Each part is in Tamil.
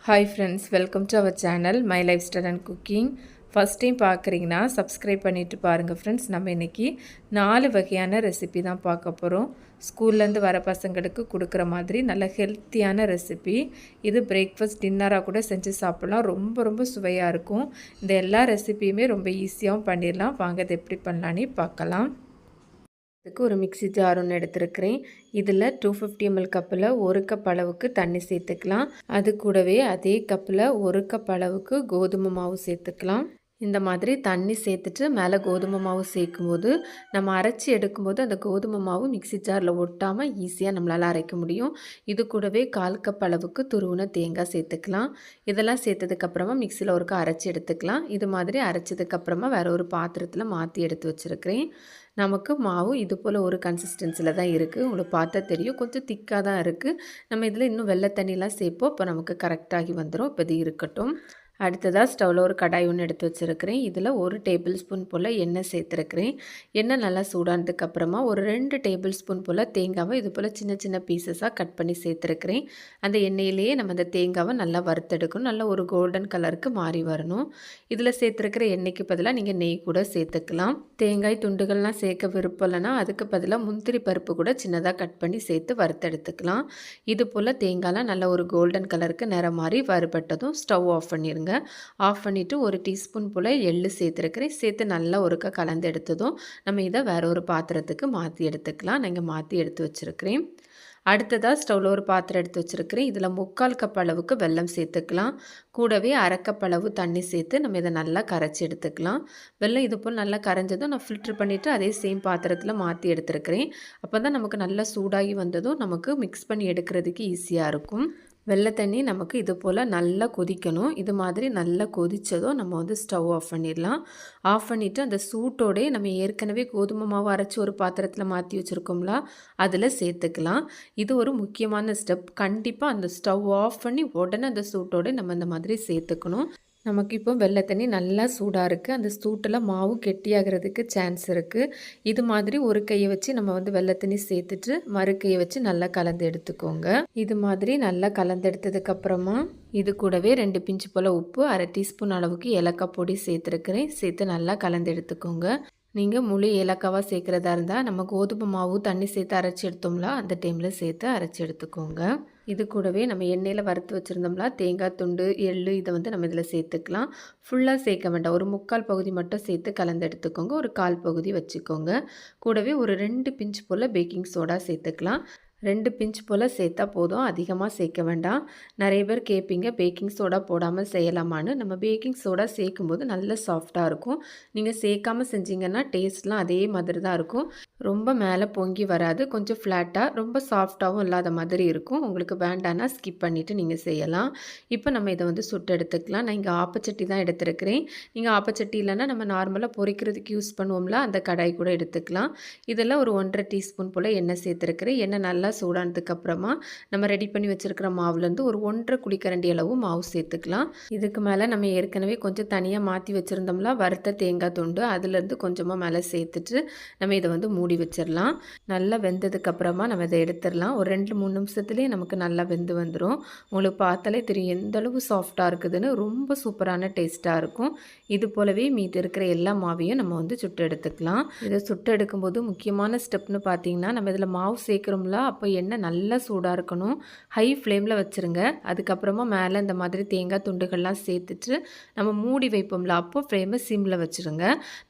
Hi friends, welcome to our channel My Lifestyle and Cooking. First time பார்க்குறீங்கன்னா சப்ஸ்கிரைப் பண்ணிட்டு பாருங்கள் ஃப்ரெண்ட்ஸ். நம்ம இன்றைக்கி 4 வகையான ரெசிபி தான் பார்க்க போகிறோம். ஸ்கூல்லேருந்து வர பசங்களுக்கு கொடுக்குற மாதிரி நல்ல ஹெல்த்தியான ரெசிபி. இது பிரேக்ஃபாஸ்ட் டின்னராக கூட செஞ்சு சாப்பிட்லாம். ரொம்ப ரொம்ப சுவையாக இருக்கும். இந்த எல்லா ரெசிபியுமே ரொம்ப ஈஸியாகவும் பண்ணிடலாம். வாங்க அது எப்படி பண்ணலான்னு பார்க்கலாம். இதுக்கு ஒரு மிக்ஸி ஜார் ஒன்று எடுத்துருக்கிறேன். இதில் 250 ml கப்பில் 1 கப் அளவுக்கு தண்ணி சேர்த்துக்கலாம். அது கூடவே அதே கப்பில் 1 கப் அளவுக்கு கோதுமை மாவு சேர்த்துக்கலாம். இந்த மாதிரி தண்ணி சேர்த்துட்டு மேலே கோதுமை மாவு சேர்க்கும்போது நம்ம அரைச்சி எடுக்கும்போது அந்த கோதுமை மாவு மிக்ஸி ஜாரில் ஒட்டாமல் ஈஸியாக நம்மளால் அரைக்க முடியும். இது கூடவே 1/4 கப் அளவுக்கு துருவின தேங்காய் சேர்த்துக்கலாம். இதெல்லாம் சேர்த்ததுக்கப்புறமா மிக்சியில் ஒருக்கா அரைச்சி எடுத்துக்கலாம். இது மாதிரி அரைச்சதுக்கப்புறமா வேறு ஒரு பாத்திரத்தில் மாற்றி எடுத்து வச்சுருக்கிறேன். நமக்கு மாவு இது போல் ஒரு கன்சிஸ்டன்சியில் தான் இருக்குது. உங்களுக்கு பார்த்தா தெரியும், கொஞ்சம் திக்காக தான் இருக்குது. நம்ம இதில் இன்னும் வெள்ளை தண்ணிலாம் சேர்ப்போம். இப்போ நமக்கு கரெக்டாகி வந்துடும். இப்போ இது இருக்கட்டும். அடுத்ததாக ஸ்டவ்வில் ஒரு கடாய் ஒன்று எடுத்து வச்சுருக்கிறேன். இதில் 1 டேபிள் ஸ்பூன் போல் எண்ணெய் சேர்த்துருக்கிறேன். எண்ணெய் நல்லா சூடானதுக்கப்புறமா ஒரு 2 டேபிள் ஸ்பூன் போல் தேங்காவை இது போல் சின்ன சின்ன பீசஸாக கட் பண்ணி சேர்த்துருக்கிறேன். அந்த எண்ணெயிலேயே நம்ம அந்த தேங்காவை நல்லா வறுத்தெடுக்கணும். நல்லா ஒரு கோல்டன் கலருக்கு மாறி வரணும். இதில் சேர்த்துருக்கிற எண்ணெய்க்கு பதிலாக நீங்கள் நெய் கூட சேர்த்துக்கலாம். தேங்காய் துண்டுகள்லாம் சேர்க்க விருப்பம் இல்லைன்னா அதுக்கு பதிலாக முந்திரி பருப்பு கூட சின்னதாக கட் பண்ணி சேர்த்து வறுத்தெடுத்துக்கலாம். இது போல் தேங்காய்லாம் நல்லா ஒரு கோல்டன் கலருக்கு நிறம் மாறி வறுபட்டதும் ஸ்டவ் ஆஃப் பண்ணிடுங்க. ஆஃப் பண்ணிவிட்டு ஒரு டீஸ்பூன் போல் எள்ளு சேர்த்துருக்கிறேன். சேர்த்து நல்லா ஒருக்கா கலந்து எடுத்ததும் நம்ம இதை வேற ஒரு பாத்திரத்துக்கு மாற்றி எடுத்துக்கலாம். நான் இங்கே மாற்றி எடுத்து வச்சுருக்கிறேன். அடுத்ததாக ஸ்டவ்வில் ஒரு பாத்திரம் எடுத்து வச்சுருக்கிறேன். இதில் 3/4 கப் அளவுக்கு வெல்லம் சேர்த்துக்கலாம். கூடவே 1/2 கப் அளவு தண்ணி சேர்த்து நம்ம இதை நல்லா கரைச்சி எடுத்துக்கலாம். வெல்லம் இது போல் நல்லா கரைஞ்சதும் நான் ஃபில்ட்ரு பண்ணிவிட்டு அதே சேம் பாத்திரத்தில் மாற்றி எடுத்துருக்கிறேன். அப்போ தான் நமக்கு நல்லா சூடாகி வந்ததும் நமக்கு மிக்ஸ் பண்ணி எடுக்கிறதுக்கு ஈஸியாக இருக்கும். வெள்ளை தண்ணி நமக்கு இது போல் நல்லா கொதிக்கணும். இது மாதிரி நல்லா கொதித்ததும் நம்ம வந்து ஸ்டவ் ஆஃப் பண்ணிடலாம். ஆஃப் பண்ணிவிட்டு அந்த சூட்டோடே நம்ம ஏற்கனவே கோதுமை மாவு அரைச்சி ஒரு பாத்திரத்தில் மாற்றி வச்சுருக்கோம்ல, அதில் சேர்த்துக்கலாம். இது ஒரு முக்கியமான ஸ்டெப். கண்டிப்பாக அந்த ஸ்டவ் ஆஃப் பண்ணி உடனே அந்த சூட்டோடு நம்ம இந்த மாதிரி சேர்த்துக்கணும். நமக்கு இப்போ வெள்ளை தண்ணி நல்லா சூடாக இருக்குது. அந்த சூட்டில் மாவு கெட்டியாகிறதுக்கு சான்ஸ் இருக்குது. இது மாதிரி ஒரு கையை வச்சு நம்ம வந்து வெள்ளை தண்ணி சேர்த்துட்டு மறு கையை வச்சு நல்லா கலந்து எடுத்துக்கோங்க. இது மாதிரி நல்லா கலந்து எடுத்ததுக்கப்புறமா இது கூடவே 2 பிஞ்சு போல் உப்பு, 1/2 டீஸ்பூன் அளவுக்கு ஏலக்காய் பொடி சேர்த்துருக்கிறேன். சேர்த்து நல்லா கலந்து எடுத்துக்கோங்க. நீங்கள் முழு ஏலக்காவாக சேர்க்குறதா இருந்தால் நம்ம கோதுமை மாவு தண்ணி சேர்த்து அரைச்சி எடுத்தோம்ல, அந்த டைமில் சேர்த்து அரைச்சி எடுத்துக்கோங்க. இது கூடவே நம்ம எண்ணெயில் வறுத்து வச்சுருந்தோம்ல தேங்காய் துண்டு, எள்ளு இதை வந்து நம்ம இதில் சேர்த்துக்கலாம். ஃபுல்லாக சேர்க்க வேண்டாம். ஒரு 3/4 பகுதி மட்டும் சேர்த்து கலந்து எடுத்துக்கோங்க. ஒரு 1/4 பகுதி வச்சுக்கோங்க. கூடவே ஒரு 2 பிஞ்ச் போல் பேக்கிங் சோடா சேர்த்துக்கலாம். 2 பிஞ்ச் போல் சேர்த்தா போதும், அதிகமாக சேர்க்க வேண்டாம். நிறைய பேர் கேட்பீங்க பேக்கிங் சோடா போடாமல் செய்யலாமான்னு. நம்ம பேக்கிங் சோடா சேர்க்கும்போது நல்ல சாஃப்டாக இருக்கும். நீங்கள் சேர்க்காமல் செஞ்சிங்கன்னா டேஸ்ட்லாம் அதே மாதிரி தான் இருக்கும். ரொம்ப மேலே பொங்கி வராது. கொஞ்சம் ஃப்ளாட்டாக ரொம்ப சாஃப்டாகவும் இல்லாத மாதிரி இருக்கும். உங்களுக்கு வேண்டான்னா ஸ்கிப் பண்ணிவிட்டு நீங்கள் செய்யலாம். இப்போ நம்ம இதை வந்து சுட்டு எடுத்துக்கலாம். நான் இங்கே ஆப்பச்சட்டி தான் எடுத்துருக்கிறேன். நீங்கள் ஆப்பச்சட்டி இல்லைன்னா நம்ம நார்மலாக பொரிக்கிறதுக்கு யூஸ் பண்ணுவோம்ல, அந்த கடாய் கூட எடுத்துக்கலாம். இதில் ஒரு 1/2 டீஸ்பூன் போல் எண்ணெய் சேர்த்துருக்கிறேன். எண்ணெய் நல்லா சூடானதுக்கப்புறமா நம்ம ரெடி பண்ணி வச்சுருக்கிற மாவுலேருந்து ஒரு 1/2 குழிக்கரண்டி அளவு மாவு சேர்த்துக்கலாம். இதுக்கு மேலே நம்ம ஏற்கனவே கொஞ்சம் தனியாக மாற்றி வச்சுருந்தோம்ல வறுத்த தேங்காய் துண்டு, அதுலேருந்து கொஞ்சமாக மேலே சேர்த்துட்டு நம்ம இதை வந்து மூடி வச்சிடலாம். நல்லா வெந்ததுக்கப்புறமா நம்ம இதை எடுத்துடலாம். ஒரு 2-3 நிமிஷத்துலேயே நமக்கு நல்லா வெந்து வந்துடும். உங்களுக்கு பார்த்தாலே தெரியும் எந்த அளவு சாஃப்டாக இருக்குதுன்னு. ரொம்ப சூப்பரான டேஸ்ட்டாக இருக்கும். இது போலவே மீதி இருக்கிற எல்லா மாவையும் நம்ம வந்து சுட்டு எடுத்துக்கலாம். இதை சுட்டு எடுக்கும்போது முக்கியமான ஸ்டெப்னு பார்த்தீங்கன்னா, நம்ம இதில் மாவு சேர்க்குறோம்ல, அப்போ எண்ணெய் நல்லா சூடாக இருக்கணும். ஹை ஃப்ளேமில் வச்சுருங்க. அதுக்கப்புறமா மேலே இந்த மாதிரி தேங்காய் துண்டுகள்லாம் சேர்த்துட்டு நம்ம மூடி வைப்போம்ல, அப்போ ஃப்ளேமை சிம்மில் வச்சுருங்க.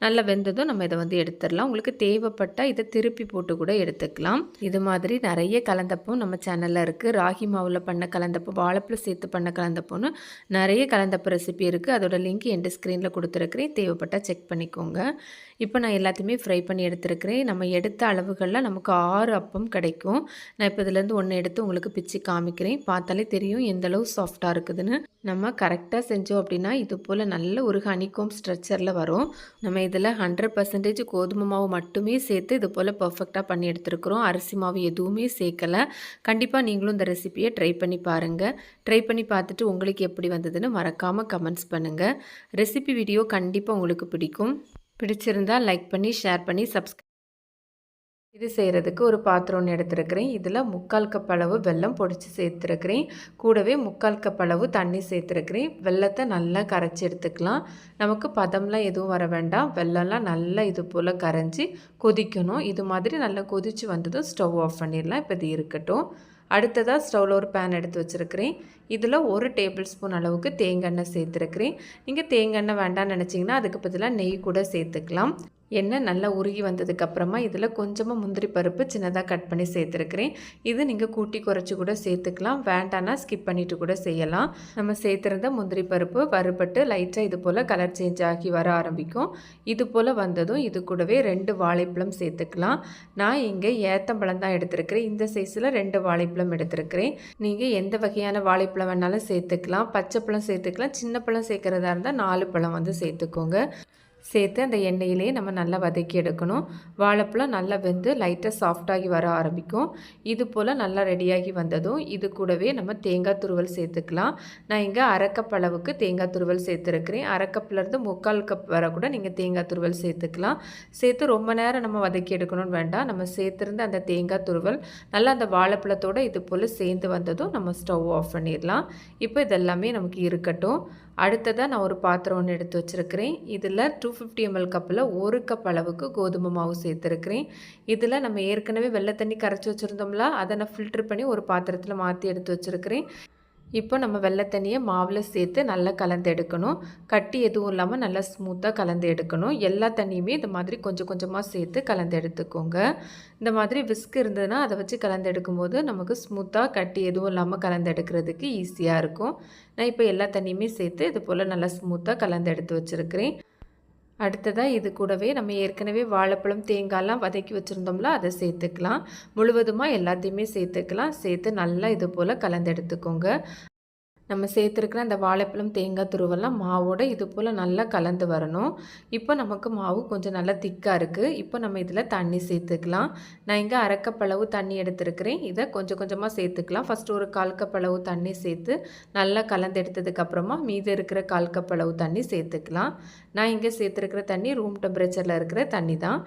நல்லா வெந்ததும் நம்ம இதை வந்து எடுத்துடலாம். உங்களுக்கு தேவைப்பட்டால் இதை திருப்பி போட்டு கூட எடுத்துக்கலாம். இது மாதிரி நிறைய கலந்தப்போ நம்ம சேனலில் இருக்குது. ராகி மாவில் பண்ண கலந்தப்போ, வாழைப்பழம் சேர்த்து பண்ண கலந்தப்போன்னு நிறைய கலந்தப்போ ரெசிபி இருக்குது. அதோட லிங்க் என் ஸ்க்ரீனில் கொடுத்துருக்கிறேன். தேவைப்பட்டால் செக் பண்ணிக்கோங்க. இப்போ நான் எல்லாத்தையுமே ஃப்ரை பண்ணி எடுத்துருக்கிறேன். நம்ம எடுத்த அளவுகளில் நமக்கு 6 அப்பம் கிடைக்கும். நான் இப்போ இதுலேருந்து 1 எடுத்து உங்களுக்கு பிச்சு காமிக்கிறேன். பார்த்தாலே தெரியும் எந்தளவு சாஃப்டாக இருக்குதுன்னு. நம்ம கரெக்டாக செஞ்சோம் அப்படின்னா இது போல் நல்ல ஒரு ஹனிகோம் ஸ்ட்ரக்சரில் வரும். நம்ம இதில் 100% கோதுமை மாவு மட்டுமே சேர்த்து இது போல் பர்ஃபெக்டாக பண்ணி எடுத்துருக்குறோம். அரிசி மாவு எதுவுமே சேர்க்கலை. கண்டிப்பாக நீங்களும் இந்த ரெசிபியை ட்ரை பண்ணி பாருங்கள். ட்ரை பண்ணி பார்த்துட்டு உங்களுக்கு எப்படி வந்ததுன்னு மறக்காமல் கமெண்ட்ஸ் பண்ணுங்கள். ரெசிபி வீடியோ கண்டிப்பாக உங்களுக்கு பிடிக்கும். பிடிச்சிருந்தால் லைக் பண்ணி, ஷேர் பண்ணி, சப்ஸ்கிரைப் இது செய்கிறதுக்கு ஒரு பாத்திரம் ஒன்று எடுத்துருக்கிறேன். இதில் 3/4 கப் அளவு வெல்லம் பொடிச்சு சேர்த்துருக்கிறேன். கூடவே 3/4 கப் அளவு தண்ணி சேர்த்துருக்கிறேன். வெல்லத்தை நல்லா கரைச்சி எடுத்துக்கலாம். நமக்கு பதம்லாம் எதுவும் வர வேண்டாம். வெல்லம்லாம் நல்லா இது போல் கரைஞ்சி கொதிக்கணும். இது மாதிரி நல்லா கொதித்து வந்ததும் ஸ்டவ் ஆஃப் பண்ணிடலாம். இப்போ இது இருக்கட்டும். அடுத்ததாக ஸ்டவ்வில் ஒரு பேன் எடுத்து வச்சுருக்கிறேன். இதில் 1 டேபிள் ஸ்பூன் அளவுக்கு தேங்காய் எண்ணெய் சேர்த்துருக்கிறேன். நீங்கள் தேங்காய் எண்ணெய் வேண்டாம்னு நினச்சிங்கன்னா அதுக்கு பதிலாக நெய் கூட சேர்த்துக்கலாம். எண்ணெய் நல்லா உருகி வந்ததுக்கப்புறமா இதில் கொஞ்சமாக முந்திரி பருப்பு சின்னதாக கட் பண்ணி சேர்த்துருக்கிறேன். இது நீங்கள் கூட்டி குறைச்சி கூட சேர்த்துக்கலாம். வேண்டான்னா ஸ்கிப் பண்ணிவிட்டு கூட செய்யலாம். நம்ம சேர்த்துருந்த முந்திரி பருப்பு வறுபட்டு லைட்டாக இது போல் கலர் சேஞ்ச் ஆகி வர ஆரம்பிக்கும். இது போல் வந்ததும் இது கூடவே 2 வாழைப்பழம் சேர்த்துக்கலாம். நான் இங்கே ஏத்தம்பழம் தான் எடுத்துருக்கிறேன். இந்த சைஸில் 2 வாழைப்பழம் எடுத்துருக்கிறேன். நீங்கள் எந்த வகையான வாழைப்பழம் வேணாலும் சேர்த்துக்கலாம். பச்சை பழம் சேர்த்துக்கலாம். சின்ன பழம் சேர்க்குறதா இருந்தால் 4 பழம் வந்து சேர்த்துக்கோங்க. சேர்த்து அந்த எண்ணெயிலேயே நம்ம நல்லா வதக்கி எடுக்கணும். வாழைப்பழம் நல்லா வெந்து லைட்டாக சாஃப்டாகி வர ஆரம்பிக்கும். இது போல் நல்லா ரெடியாகி வந்ததும் இது கூடவே நம்ம தேங்காய் துருவல் சேர்த்துக்கலாம். நான் இங்கே 1/2 கப் அளவுக்கு தேங்காய் துருவல் சேர்த்துருக்கிறேன். 1/2 கப்லேருந்து 3/4 கப் வர கூட நீங்கள் தேங்காய் துருவல் சேர்த்துக்கலாம். சேர்த்து ரொம்ப நேரம் நம்ம வதக்கி எடுக்கணும்னு வேண்டாம். நம்ம சேர்த்துருந்த அந்த தேங்காய் துருவல் நல்லா அந்த வாழைப்பழத்தோடு இது போல் சேர்ந்து வந்ததும் நம்ம ஸ்டவ் ஆஃப் பண்ணிடலாம். இப்போ இதெல்லாமே நமக்கு இருக்கட்டும். அடுத்ததாக நான் ஒரு பாத்திரம் ஒன்று எடுத்து வச்சுருக்கிறேன். இதில் 250 ml கப்பில் 1 கப் அளவுக்கு கோதுமை மாவு சேர்த்துருக்கிறேன். இதில் நம்ம ஏற்கனவே வெள்ளை தண்ணி கரைச்சி வச்சுருந்தோம்ல, அதை நான் ஃபில்ட்ரு பண்ணி ஒரு பாத்திரத்தில் மாற்றி எடுத்து வச்சுருக்கிறேன். இப்போ நம்ம வெள்ளை தண்ணியை மாவில் சேர்த்து நல்லா கலந்து எடுக்கணும். கட்டி எதுவும் இல்லாமல் நல்லா ஸ்மூத்தாக கலந்து எடுக்கணும். எல்லா தண்ணியுமே இந்த மாதிரி கொஞ்சம் கொஞ்சமாக சேர்த்து கலந்து எடுத்துக்கோங்க. இந்த மாதிரி விஸ்க் இருந்ததுன்னா அதை வச்சு கலந்து எடுக்கும்போது நமக்கு ஸ்மூத்தாக கட்டி எதுவும் இல்லாமல் கலந்து எடுக்கிறதுக்கு ஈஸியாக இருக்கும். நான் இப்போ எல்லா தண்ணியுமே சேர்த்து இது போல் நல்லா ஸ்மூத்தாக கலந்து எடுத்து வச்சுருக்கிறேன். அடுத்ததாக இது கூடவே நம்ம ஏற்கனவே வாழைப்பழம் தேங்காயெலாம் வதக்கி வச்சுருந்தோம்ல, அதை சேர்த்துக்கலாம். முழுவதுமாக எல்லாத்தையுமே சேர்த்துக்கலாம். சேர்த்து நல்லா இது போல் கலந்து எடுத்துக்கோங்க. நம்ம சேர்த்துருக்கிற அந்த வாழைப்பழம் தேங்காய் துருவெல்லாம் மாவோடு இது போல் நல்லா கலந்து வரணும். இப்போ நமக்கு மாவு கொஞ்சம் நல்லா திக்காக இருக்குது. இப்போ நம்ம இதில் தண்ணி சேர்த்துக்கலாம். நான் இங்கே 1/2 கப் அளவு தண்ணி எடுத்துருக்கிறேன். இதை கொஞ்சம் கொஞ்சமாக சேர்த்துக்கலாம். ஃபஸ்ட்டு ஒரு 1/4 கப் அளவு தண்ணி சேர்த்து நல்லா கலந்து எடுத்ததுக்கப்புறமா மீதி இருக்கிற 1/4 கப் அளவு தண்ணி சேர்த்துக்கலாம். நான் இங்கே சேர்த்துருக்கிற தண்ணி ரூம் டெம்பரேச்சரில் இருக்கிற தண்ணி தான்.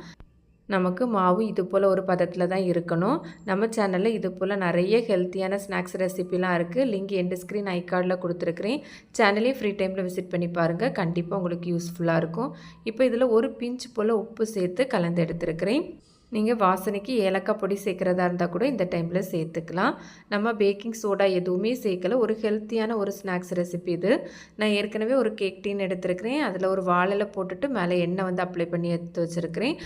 நமக்கு மாவு இது போல் ஒரு பதத்தில் தான் இருக்கணும். நம்ம சேனலில் இது போல் நிறைய ஹெல்த்தியான ஸ்நாக்ஸ் ரெசிபிலாம் இருக்குது. லிங்க் எண்டு ஸ்க்ரீன் ஐ கார்டில் கொடுத்துருக்குறேன். சேனலே ஃப்ரீ டைமில் விசிட் பண்ணி பாருங்கள். கண்டிப்பாக உங்களுக்கு யூஸ்ஃபுல்லாக இருக்கும். இப்போ இதில் ஒரு பிஞ்ச் போல் உப்பு சேர்த்து கலந்து எடுத்துருக்கிறேன். நீங்கள் வாசனைக்கு ஏலக்காய் பொடி சேர்க்குறதா இருந்தால் கூட இந்த டைமில் சேர்த்துக்கலாம். நம்ம பேக்கிங் சோடா எதுவுமே சேர்க்கல. ஒரு ஹெல்த்தியான ஒரு ஸ்நாக்ஸ் ரெசிபி இது. நான் ஏற்கனவே ஒரு கேக் டீன் எடுத்துருக்கிறேன். அதில் ஒரு வாழையில போட்டுட்டு மேலே எண்ணெய் வந்து அப்ளை பண்ணி எடுத்து வச்சுருக்கிறேன்.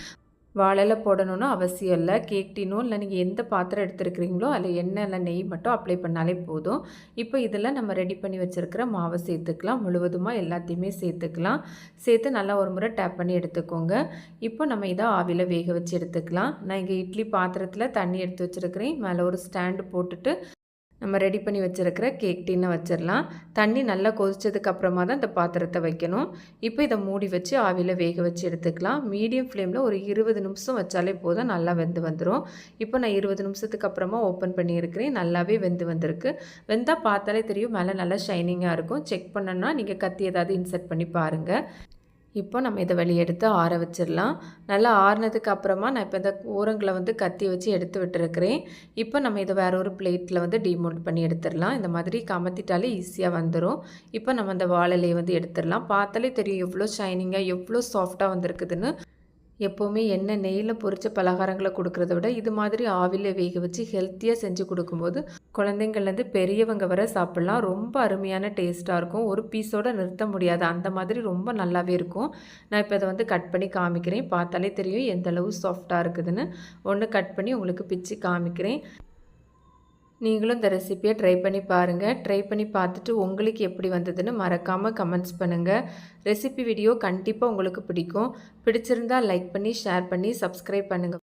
வாழையில போடணும்னு அவசியம் இல்லை. கேக் டீனோ இல்லை நீங்கள் எந்த பாத்திரம் எடுத்துருக்கிறீங்களோ அதில் எண்ணெய் இல்லை நெய் மட்டும் அப்ளை பண்ணாலே போதும். இப்போ இதில் நம்ம ரெடி பண்ணி வச்சுருக்கிற மாவை சேர்த்துக்கலாம். முழுவதுமாக எல்லாத்தையுமே சேர்த்துக்கலாம். சேர்த்து நல்லா ஒரு முறை டேப் பண்ணி எடுத்துக்கோங்க. இப்போ நம்ம இதை ஆவியில் வேக வச்சு எடுத்துக்கலாம். நான் இங்கே இட்லி பாத்திரத்தில் தண்ணி எடுத்து வச்சுருக்கிறேன். மேலே ஒரு ஸ்டாண்டு போட்டுட்டு நம்ம ரெடி பண்ணி வச்சுருக்கிற கேக் டீனை வச்சிடலாம். தண்ணி நல்லா கொதிச்சதுக்கப்புறமா தான் இந்த பாத்திரத்தை வைக்கணும். இப்போ இதை மூடி வச்சு ஆவியில் வேக வச்சு எடுத்துக்கலாம். மீடியம் ஃப்ளேமில் ஒரு 20 நிமிஷம் வச்சாலே போதும், நல்லா வெந்து வந்துடும். இப்போ நான் 20 நிமிஷத்துக்கு அப்புறமா ஓப்பன் பண்ணியிருக்கிறேன். நல்லாவே வெந்து வந்திருக்கு. வெந்தால் பார்த்தாலே தெரியும், மேலே நல்லா ஷைனிங்காக இருக்கும். செக் பண்ணணுன்னா நீங்கள் கத்தி ஏதாவது இன்சர்ட் பண்ணி பாருங்கள். இப்போ நம்ம இதை வெளியே எடுத்து ஆற வச்சிடலாம். நல்லா ஆறினதுக்கு அப்புறமா நான் இப்போ இந்த ஓரங்களை வந்து கத்தி வச்சு எடுத்து விட்டுருக்கிறேன். இப்போ நம்ம இதை வேற ஒரு பிளேட்டில் வந்து டிமோல்ட் பண்ணி எடுத்துடலாம். இந்த மாதிரி கமத்திட்டாலே ஈஸியாக வந்துடும். இப்போ நம்ம அந்த வாழையிலையை வந்து எடுத்துடலாம். பார்த்தாலே தெரியும் எவ்வளோ ஷைனிங்காக எவ்வளோ சாஃப்டாக வந்திருக்குதுன்னு. எப்போவுமே எண்ணெய் நெய்யில் பொரிச்ச பலகாரங்களை கொடுக்குறத விட இது மாதிரி ஆவியில் வேக வச்சு ஹெல்த்தியாக செஞ்சு கொடுக்கும்போது குழந்தைங்கள்லேருந்து பெரியவங்க வர சாப்பிட்லாம். ரொம்ப அருமையான டேஸ்ட்டாக இருக்கும். ஒரு பீஸோடு நிறுத்த முடியாது, அந்த மாதிரி ரொம்ப நல்லாவே இருக்கும். நான் இப்போ இதை வந்து கட் பண்ணி காமிக்கிறேன். பார்த்தாலே தெரியும் எந்தளவு சாஃப்டாக இருக்குதுன்னு. ஒன்று கட் பண்ணி உங்களுக்கு பிச்சு காமிக்கிறேன். நீங்களும் இந்த ரெசிப்பியை ட்ரை பண்ணி பாருங்கள். ட்ரை பண்ணி பார்த்துட்டு உங்களுக்கு எப்படி வந்ததுன்னு மறக்காமல் கமெண்ட்ஸ் பண்ணுங்கள். ரெசிபி வீடியோ கண்டிப்பாக உங்களுக்கு பிடிக்கும். பிடிச்சிருந்தால் லைக் பண்ணி ஷேர் பண்ணி சப்ஸ்கிரைப் பண்ணுங்கள்.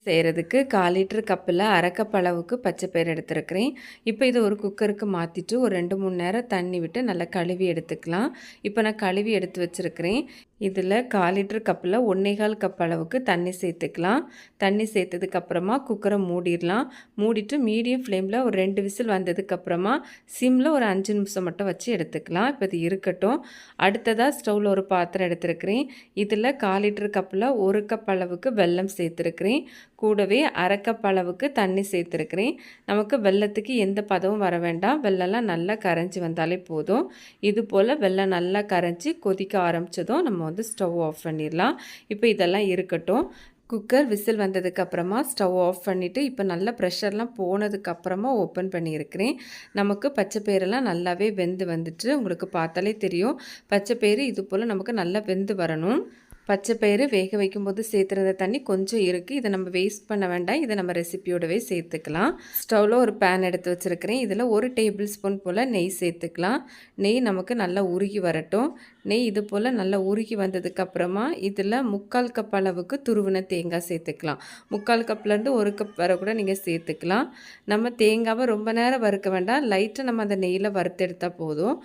செய்கிறதுக்கு 1/4 லிட்டர் கப்பில் அரை கப் அளவுக்கு பச்சை பயிறு எடுத்துருக்கிறேன். இப்போ இதை ஒரு குக்கருக்கு மாற்றிட்டு ஒரு 2-3 நேரம் தண்ணி விட்டு நல்லா கழுவி எடுத்துக்கலாம். இப்போ நான் கழுவி எடுத்து வச்சுருக்கிறேன். இதில் 1/4 லிட்டர் கப்பில் 1/4 கப் அளவுக்கு தண்ணி சேர்த்துக்கலாம். தண்ணி சேர்த்ததுக்கப்புறமா குக்கரை மூடிடலாம். மூடிட்டு மீடியம் ஃப்ளேமில் ஒரு 2 விசில் வந்ததுக்கப்புறமா சிம்மில் ஒரு 5 நிமிஷம் மட்டும் வச்சு எடுத்துக்கலாம். இப்போ இது இருக்கட்டும். அடுத்ததாக ஸ்டவ்வில் ஒரு பாத்திரம் எடுத்துருக்கிறேன். இதில் 1/4 லிட்டர் கப்பில் 1 கப் அளவுக்கு வெல்லம் சேர்த்துருக்கிறேன். கூடவே அரை கப் அளவுக்கு தண்ணி சேர்த்துருக்கிறேன். நமக்கு வெல்லத்துக்கு எந்த பதவும் வர வேண்டாம். வெல்லம்லாம் நல்லா கரைஞ்சி வந்தாலே போதும். இது போல் வெல்லம் நல்லா கரைஞ்சி கொதிக்க ஆரம்பித்ததும் நம்ம ஸ்டவ் ஆஃப் பண்ணிடலாம். இப்போ இதெல்லாம் இருக்கட்டும். குக்கர் விசில் வந்ததுக்கப்புறமா ஸ்டவ் ஆஃப் பண்ணிவிட்டு இப்போ நல்லா ப்ரெஷர்லாம் போனதுக்கப்புறமா ஓப்பன் பண்ணியிருக்கிறேன். நமக்கு பச்சை பயிரெல்லாம் நல்லாவே வெந்து வந்துட்டு உங்களுக்கு பார்த்தாலே தெரியும். பச்சை பயிறு இது போல் நமக்கு நல்லா வெந்து வரணும். பச்சை பயிறு வேக வைக்கும்போது சேர்த்துறத தண்ணி கொஞ்சம் இருக்குது. இதை நம்ம வேஸ்ட் பண்ண வேண்டாம். இதை நம்ம ரெசிபியோடவே சேர்த்துக்கலாம். ஸ்டவ்வில் ஒரு பேன் எடுத்து வச்சுருக்கிறேன். இதில் 1 டேபிள் ஸ்பூன் போல் நெய் சேர்த்துக்கலாம். நெய் நமக்கு நல்லா உருகி வரட்டும். நெய் இது போல் நல்லா உருகி வந்ததுக்கப்புறமா இதில் 3/4 கப் அளவுக்கு துருவின தேங்காய் சேர்த்துக்கலாம். 3/4 கப்லேருந்து 1 கப் வரை கூட நீங்கள் சேர்த்துக்கலாம். நம்ம தேங்காவை ரொம்ப நேரம் வறுக்க வேண்டாம். லைட்டாக நம்ம அந்த நெய்யில் வறுத்து எடுத்தால் போதும்.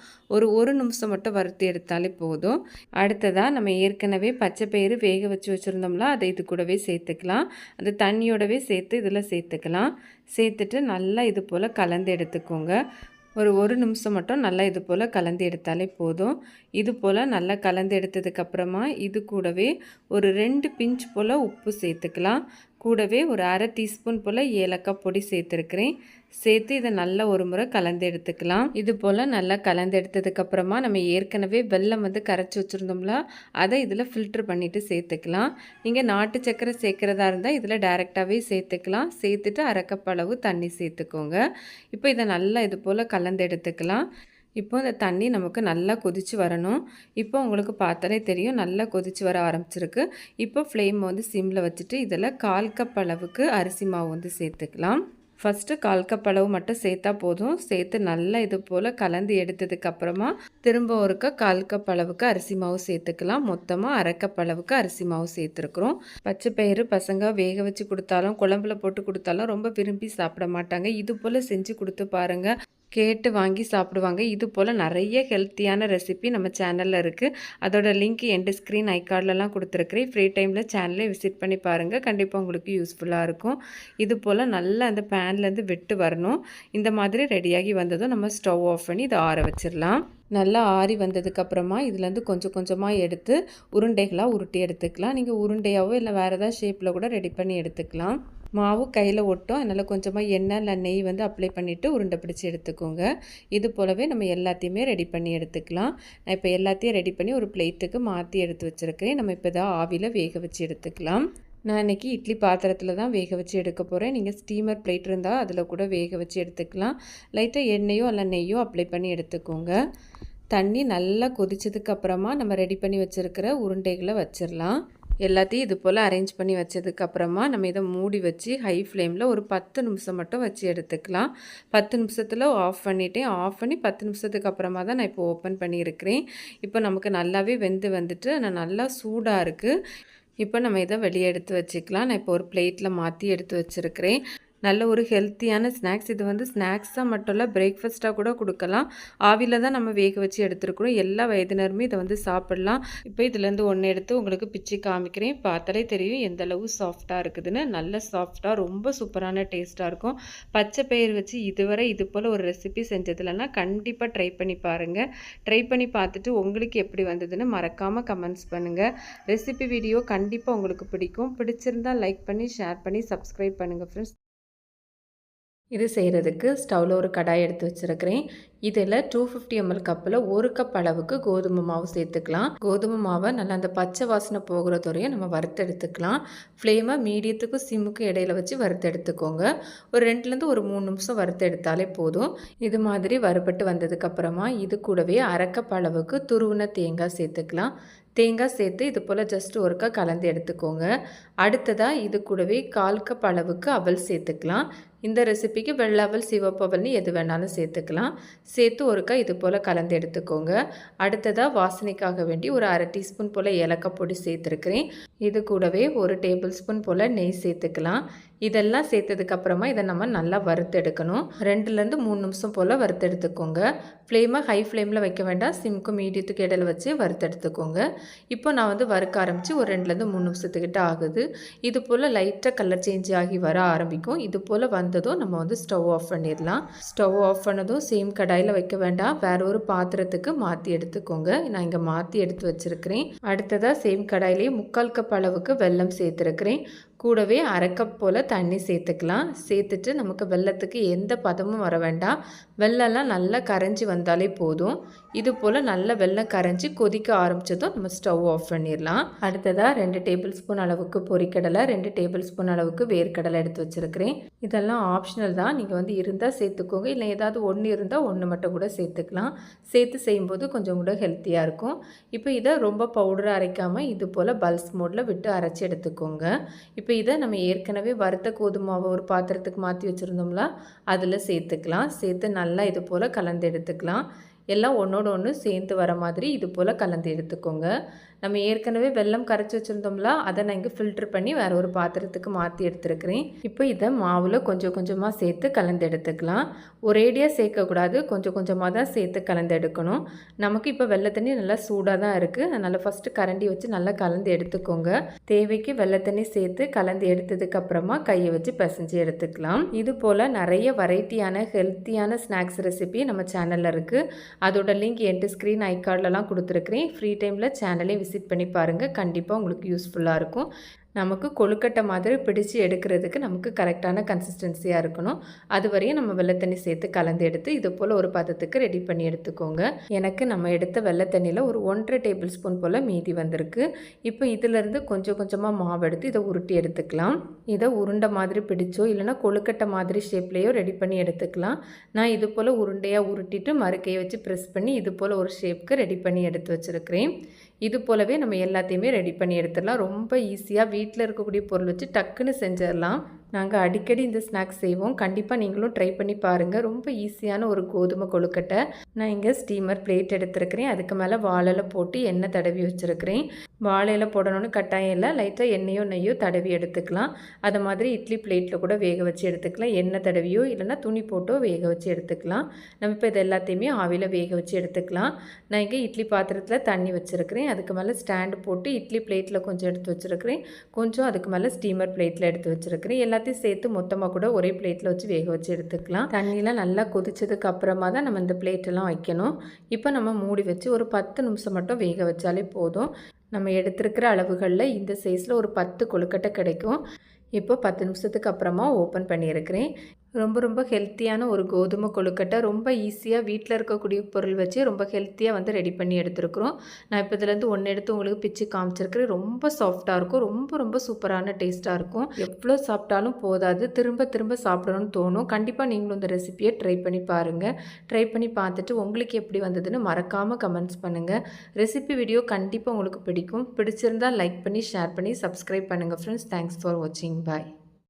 ஒரு நிமிஷம் மட்டும் வறுத்து எடுத்தாலே போதும். அடுத்ததாக நம்ம ஏற்கனவே பச்சை பயிறு வேக வச்சு வச்சுருந்தோம்ல, அதை இது கூடவே சேர்த்துக்கலாம். அந்த தண்ணியோடவே சேர்த்து இதில் சேர்த்துக்கலாம். சேர்த்துட்டு நல்லா இது போல் கலந்து எடுத்துக்கோங்க. ஒரு நிமிஷம் மட்டும் நல்லா இது போல் கலந்து எடுத்தாலே போதும். இது போல் நல்லா கலந்து எடுத்ததுக்கப்புறமா இது கூடவே ஒரு 2 பிஞ்ச் போல் உப்பு சேர்த்துக்கலாம். கூடவே ஒரு அரை டீஸ்பூன் போல் ஏலக்காய் பொடி சேர்த்துருக்கிறேன். சேர்த்து இதை நல்லா ஒரு முறை கலந்து எடுத்துக்கலாம். இது போல் நல்லா கலந்து எடுத்ததுக்கப்புறமா நம்ம ஏற்கனவே வெல்லம் கரைச்சி வச்சுருந்தோம்ல, அதை இதில் ஃபில்ட்ரு பண்ணிவிட்டு சேர்த்துக்கலாம். நீங்கள் நாட்டு சக்கரை சேர்க்குறதா இருந்தால் இதில் டைரெக்டாகவே சேர்த்துக்கலாம். சேர்த்துட்டு அரை கப் அளவு தண்ணி சேர்த்துக்கோங்க. இப்போ இதை நல்லா இது போல் கலந்து எடுத்துக்கலாம். இப்போ இந்த தண்ணி நமக்கு நல்லா கொதித்து வரணும். இப்போ உங்களுக்கு பார்த்தாலே தெரியும் நல்லா கொதித்து வர ஆரம்பிச்சிருக்கு. இப்போ ஃப்ளேம் சிம்மில் வச்சுட்டு இதில் 1/4 கப் அளவுக்கு அரிசி மாவு சேர்த்துக்கலாம். ஃபஸ்ட்டு 1/4 கப் அளவு மட்டும் சேர்த்தா போதும். சேர்த்து நல்லா இது போல் கலந்து எடுத்ததுக்கப்புறமா திரும்ப ஒருக்கா 1/4 கப் அளவுக்கு அரிசி மாவு சேர்த்துக்கலாம். மொத்தமாக அரை கப் அளவுக்கு அரிசி மாவு சேர்த்துருக்குறோம். பச்சை பயிறு பசங்க வேக வச்சு கொடுத்தாலும் குழம்புல போட்டு கொடுத்தாலும் ரொம்ப விரும்பி சாப்பிட மாட்டாங்க. இது போல் செஞ்சு கொடுத்து பாருங்கள். கேட்டு வாங்கி சாப்பிடுவாங்க. இது போல் நிறைய ஹெல்த்தியான ரெசிபி நம்ம சேனலில் இருக்குது. அதோட லிங்க் எண்டு ஸ்க்ரீன் ஐகார்ட்லலாம் கொடுத்துருக்குறேன். ஃப்ரீ டைமில் சேனலை விசிட் பண்ணி பாருங்கள். கண்டிப்பாக உங்களுக்கு யூஸ்ஃபுல்லாக இருக்கும். இது போல் நல்லா அந்த பேன்லேருந்து விட்டு வரணும். இந்த மாதிரி ரெடியாகி வந்ததும் நம்ம ஸ்டவ் ஆஃப் பண்ணி இதை ஆற வச்சிடலாம். நல்லா ஆறி வந்ததுக்கப்புறமா இதுலேருந்து கொஞ்சம் கொஞ்சமாக எடுத்து உருண்டைகளாக உருட்டி எடுத்துக்கலாம். நீங்கள் உருண்டையாவோ இல்லை வேறு ஏதாவது ஷேப்பில் கூட ரெடி பண்ணி எடுத்துக்கலாம். மாவு கையில் ஒட்டும். அதனால் கொஞ்சமாக எண்ணெய் இல்லை நெய் அப்ளை பண்ணிவிட்டு உருண்டை பிடிச்சி எடுத்துக்கோங்க. இது போலவே நம்ம எல்லாத்தையுமே ரெடி பண்ணி எடுத்துக்கலாம். நான் இப்போ எல்லாத்தையும் ரெடி பண்ணி ஒரு பிளேட்டுக்கு மாற்றி எடுத்து வச்சுருக்கிறேன். நம்ம இப்போ தான் ஆவியில் வேக வச்சு எடுத்துக்கலாம். நான் இன்றைக்கி இட்லி பாத்திரத்தில் தான் வேக வச்சு எடுக்க போகிறேன். நீங்கள் ஸ்டீமர் பிளேட் இருந்தால் அதில் கூட வேக வச்சு எடுத்துக்கலாம். லைட்டாக எண்ணெயோ இல்லை நெய்யோ அப்ளை பண்ணி எடுத்துக்கோங்க. தண்ணி நல்லா கொதிச்சதுக்கப்புறமா நம்ம ரெடி பண்ணி வச்சுருக்கிற உருண்டைகளை வச்சிடலாம். எல்லாத்தையும் இது போல் அரேஞ்ச் பண்ணி வச்சதுக்கப்புறமா நம்ம இதை மூடி வச்சு ஹை ஃப்ளேமில் ஒரு 10 நிமிஷம் மட்டும் வச்சு எடுத்துக்கலாம். 10 நிமிஷத்தில் ஆஃப் பண்ணிவிட்டேன். ஆஃப் பண்ணி 10 நிமிஷத்துக்கு அப்புறமா தான் நான் இப்போ ஓப்பன் பண்ணியிருக்கிறேன். இப்போ நமக்கு நல்லாவே வெந்து வந்துட்டு நான் நல்லா சூடாக இருக்குது. இப்போ நம்ம இதை வெளியே எடுத்து வச்சுக்கலாம். நான் இப்போ ஒரு பிளேட்டில் மாற்றி எடுத்து வச்சுருக்கிறேன். நல்ல ஒரு ஹெல்த்தியான ஸ்நாக்ஸ். இது ஸ்நாக்ஸாக மட்டும் இல்லை, பிரேக்ஃபாஸ்ட்டாக கூட கொடுக்கலாம். ஆவியில் தான் நம்ம வேக வச்சு எடுத்துருக்குறோம். எல்லா வயதினருமே இதை சாப்பிடலாம். இப்போ இதுலேருந்து ஒன்று எடுத்து உங்களுக்கு பிச்சு காமிக்கிறேன். பார்த்தாலே தெரியும் எந்த அளவு சாஃப்டாக இருக்குதுன்னு. நல்ல சாஃப்டாக ரொம்ப சூப்பரான டேஸ்ட்டாக இருக்கும். பச்சை பயிர் வச்சு இதுவரை இது போல் ஒரு ரெசிபி செஞ்சதுலன்னா கண்டிப்பாக ட்ரை பண்ணி பாருங்கள். ட்ரை பண்ணி பார்த்துட்டு உங்களுக்கு எப்படி வந்ததுன்னு மறக்காமல் கமெண்ட்ஸ் பண்ணுங்கள். ரெசிபி வீடியோ கண்டிப்பாக உங்களுக்கு பிடிக்கும். பிடிச்சிருந்தால் லைக் பண்ணி ஷேர் பண்ணி சப்ஸ்கிரைப் பண்ணுங்கள் ஃப்ரெண்ட்ஸ். இது செய்கிறதுக்கு ஸ்டவ்வில் ஒரு கடாய் எடுத்து வச்சுருக்கிறேன். இதில் 250 ml கப்பில் 1 கப் அளவுக்கு கோதுமை மாவு சேர்த்துக்கலாம். கோதுமை மாவை நல்லா அந்த பச்சை வாசனை போகிறது வரையும் நம்ம வறுத்து எடுத்துக்கலாம். ஃப்ளேமை மீடியத்துக்கும் சிம்முக்கும் இடையில வச்சு வறுத்து எடுத்துக்கோங்க. ஒரு 2லேருந்து ஒரு 3 நிமிஷம் வறுத்து எடுத்தாலே போதும். இது மாதிரி வறுபட்டு வந்ததுக்கப்புறமா இது கூடவே அரை கப் அளவுக்கு துருவின தேங்காய் சேர்த்துக்கலாம். தேங்காய் சேர்த்து இது போல் ஜஸ்ட் ஒருக்கா கலந்து எடுத்துக்கோங்க. அடுத்ததாக இது கூடவே 1/4 கப் அளவுக்கு அவல் சேர்த்துக்கலாம். இந்த ரெசிபிக்கு வெள்ளை அவல் சிவப்பு அவல்னு எது வேணாலும் சேர்த்துக்கலாம். சேர்த்து ஒருக்கா இது போல் கலந்து எடுத்துக்கோங்க. அடுத்ததாக வாசனைக்காக வேண்டி ஒரு அரை டீஸ்பூன் போல் ஏலக்காய் பொடி சேர்த்துருக்கிறேன். இது கூடவே ஒரு டேபிள் ஸ்பூன் போல் நெய் சேர்த்துக்கலாம். இதெல்லாம் சேர்த்ததுக்கப்புறமா இதை நம்ம நல்லா வறுத்தெடுக்கணும். 2லேருந்து 3 நிமிஷம் போல் வறுத்தெடுத்துக்கோங்க. ஃப்ளேமை ஹை ஃப்ளேமில் வைக்க வேண்டாம், சிம்க்கும் மீடியத்துக்கு இடையில வச்சு வறுத்தெடுத்துக்கோங்க. இப்போ நான் வறுக்க ஆரம்பித்து ஒரு 2லேருந்து 3 நிமிஷத்துக்கிட்ட ஆகுது. இது போல் லைட்டாக கலர் சேஞ்ச் ஆகி வர ஆரம்பிக்கும். இது போல் வந்ததும் நம்ம ஸ்டவ் ஆஃப் பண்ணிடலாம். ஸ்டவ் ஆஃப் பண்ணதும் சேம் கடாயில் வைக்க வேண்டாம், வேற ஒரு பாத்திரத்துக்கு மாற்றி எடுத்துக்கோங்க. நான் இங்கே மாற்றி எடுத்து வச்சுருக்கிறேன். அடுத்ததாக சேம் கடாயிலேயே 3/4 கப் அளவுக்கு வெல்லம் சேர்த்துருக்கிறேன். கூடவே அரை கப் போல் தண்ணி சேர்த்துக்கலாம். சேர்த்துட்டு நமக்கு வெல்லத்துக்கு எந்த பதமும் வர வேண்டாம், வெல்லம்லாம் நல்லா கரைஞ்சி வந்தாலே போதும். இது போல் நல்லா வெல்லம் கரைஞ்சி கொதிக்க ஆரம்பித்ததும் நம்ம ஸ்டவ் ஆஃப் பண்ணிடலாம். அடுத்ததாக 2 டேபிள் ஸ்பூன் அளவுக்கு பொரிக்கடலை, 2 டேபிள் ஸ்பூன் அளவுக்கு வேர்க்கடலை எடுத்து வச்சுருக்கிறேன். இதெல்லாம் ஆப்ஷனல் தான், நீங்கள் இருந்தால் சேர்த்துக்கோங்க, இல்லை ஏதாவது ஒன்று இருந்தால் ஒன்று மட்டும் கூட சேர்த்துக்கலாம். சேர்த்து செய்யும்போது கொஞ்சம் கூட ஹெல்த்தியாக இருக்கும். இப்போ இதை ரொம்ப பவுடராக அரைக்காமல் இது போல் பல்ஸ் மோடில் விட்டு அரைச்சி எடுத்துக்கோங்க. இப்போ இதை நம்ம ஏற்கனவே வறுத்த கோதுமாவை ஒரு பாத்திரத்துக்கு மாற்றி வச்சுருந்தோம்ல, அதில் சேர்த்துக்கலாம். சேர்த்து நல்லா இது போல் கலந்து எடுத்துக்கலாம். எல்லாம் ஒன்றோடு ஒன்று சேர்ந்து வர மாதிரி இது போல் கலந்து எடுத்துக்கோங்க. நம்ம ஏற்கனவே வெல்லம் கரைச்சி வச்சுருந்தோம்ல, அதை நான் இங்கே ஃபில்ட்ரு பண்ணி வேறு ஒரு பாத்திரத்துக்கு மாற்றி எடுத்துருக்கிறேன். இப்போ இதை மாவில் கொஞ்சம் கொஞ்சமாக சேர்த்து கலந்து எடுத்துக்கலாம். ஒரேடியாக சேர்க்கக்கூடாது, கொஞ்சம் கொஞ்சமாக தான் சேர்த்து கலந்து எடுக்கணும். நமக்கு இப்போ வெள்ளை தண்ணி நல்லா சூடாக தான் இருக்குது, அதனால் ஃபஸ்ட்டு கரண்டி வச்சு நல்லா கலந்து எடுத்துக்கோங்க. தேவைக்கு வெள்ளை தண்ணி சேர்த்து கலந்து எடுத்ததுக்கப்புறமா கையை வச்சு பிசைஞ்சு எடுத்துக்கலாம். இது போல் நிறைய வெரைட்டியான ஹெல்த்தியான ஸ்நாக்ஸ் ரெசிபி நம்ம சேனலில் இருக்குது. அதோட லிங்க் என்ட்டு ஸ்க்ரீன் ஐகார்ட்லலாம் கொடுத்துருக்குறேன். ஃப்ரீ டைமில் சேனலே விசிட் பண்ணி பாருங்கள், கண்டிப்பாக உங்களுக்கு யூஸ்ஃபுல்லாக இருக்கும். நமக்கு கொழுக்கட்டை மாதிரி பிடிச்சி எடுக்கிறதுக்கு நமக்கு கரெக்டான கன்சிஸ்டன்சியாக இருக்கணும். அது வரையும் நம்ம வெள்ளை தண்ணி சேர்த்து கலந்து எடுத்து இது போல் ஒரு பதத்துக்கு ரெடி பண்ணி எடுத்துக்கோங்க. எனக்கு நம்ம எடுத்த வெள்ளை தண்ணியில் ஒரு 1.5 டேபிள் ஸ்பூன் போல் மீதி வந்திருக்கு. இப்போ இதிலேருந்து கொஞ்சம் கொஞ்சமாக மாவு எடுத்து இதை உருட்டி எடுத்துக்கலாம். இதை உருண்டை மாதிரி பிடிச்சோ இல்லைனா கொழுக்கட்டை மாதிரி ஷேப்லேயோ ரெடி பண்ணி எடுத்துக்கலாம். நான் இது போல் உருண்டையாக உருட்டிட்டு மறுக்கையை வச்சு ப்ரெஸ் பண்ணி இது போல் ஒரு ஷேப்புக்கு ரெடி பண்ணி எடுத்து வச்சுருக்கிறேன். இது போலவே நம்ம எல்லாத்தையுமே ரெடி பண்ணி எடுத்துடலாம். ரொம்ப ஈஸியாக வீட்டில் இருக்கக்கூடிய பொருள் வச்சு டக்குன்னு செஞ்சிடலாம். நாங்கள் அடிக்கடி இந்த ஸ்நாக்ஸ் செய்வோம், கண்டிப்பாக நீங்களும் ட்ரை பண்ணி பாருங்கள். ரொம்ப ஈஸியான ஒரு கோதுமை கொழுக்கட்டை. நான் இங்கே ஸ்டீமர் பிளேட் எடுத்துருக்கிறேன். அதுக்கு மேலே வாழையில போட்டு எண்ணெய் தடவி வச்சுருக்கிறேன். வாழையில போடணும்னு கட்டாயம் இல்லை, லைட்டாக எண்ணெயோ நெய்யோ தடவி எடுத்துக்கலாம். அதை மாதிரி இட்லி பிளேட்டில் கூட வேக வச்சு எடுத்துக்கலாம். எண்ணெய் தடவியோ இல்லைனா துணி போட்டோ வேக வச்சு எடுத்துக்கலாம். நம்ம இப்போ இது எல்லாத்தையுமே ஆவியில் வேக வச்சு எடுத்துக்கலாம். நான் இங்கே இட்லி பாத்திரத்தில் தண்ணி வச்சுருக்கிறேன். அதுக்கு மேலே ஸ்டாண்டு போட்டு இட்லி பிளேட்டில் கொஞ்சம் எடுத்து வச்சுருக்கிறேன், கொஞ்சம் அதுக்கு மேலே ஸ்டீமர் பிளேட்டில் எடுத்து வச்சுருக்கிறேன். எல்லாத்தையும் சேர்த்து மொத்தமாக கூட ஒரே பிளேட்டில் வச்சு வேக வச்சு எடுத்துக்கலாம். தண்ணியெலாம் நல்லா கொதிச்சதுக்கு அப்புறமா தான் நம்ம இந்த பிளேட்டெல்லாம் வைக்கணும். இப்போ நம்ம மூடி வச்சு ஒரு 10 நிமிஷம் மட்டும் வேக வச்சாலே போதும். நம்ம எடுத்துருக்கிற அளவுகளில் இந்த சைஸில் ஒரு 10 கொழுக்கட்டை கிடைக்கும். இப்போ 10 நிமிஷத்துக்கு அப்புறமா ஓப்பன் பண்ணியிருக்கிறேன். ரொம்ப ரொம்ப ஹெல்த்தியான ஒரு கோதுமை கொழுக்கட்டை, ரொம்ப ஈஸியாக வீட்டில் இருக்கக்கூடிய பொருள் வச்சு ரொம்ப ஹெல்த்தியாக ரெடி பண்ணி எடுத்துருக்குறோம். நான் இப்போ இதுலேருந்து ஒன்று எடுத்து உங்களுக்கு பிச்சு காமிச்சிருக்கிறேன். ரொம்ப சாஃப்டாக இருக்கும், ரொம்ப ரொம்ப சூப்பரான டேஸ்ட்டாக இருக்கும். எவ்வளோ சாப்பிட்டாலும் போதாது, திரும்ப திரும்ப சாப்பிடணும்னு தோணும். கண்டிப்பாக நீங்களும் இந்த ரெசிபியை ட்ரை பண்ணி பாருங்கள். ட்ரை பண்ணி பார்த்துட்டு உங்களுக்கு எப்படி வந்ததுன்னு மறக்காமல் கமெண்ட்ஸ் பண்ணுங்கள். ரெசிபி வீடியோ கண்டிப்பாக உங்களுக்கு பிடிக்கும். பிடிச்சிருந்தால் லைக் பண்ணி ஷேர் பண்ணி சப்ஸ்கிரைப் பண்ணுங்கள் ஃப்ரெண்ட்ஸ். தேங்க்ஸ் ஃபார் வாட்சிங். பாய்.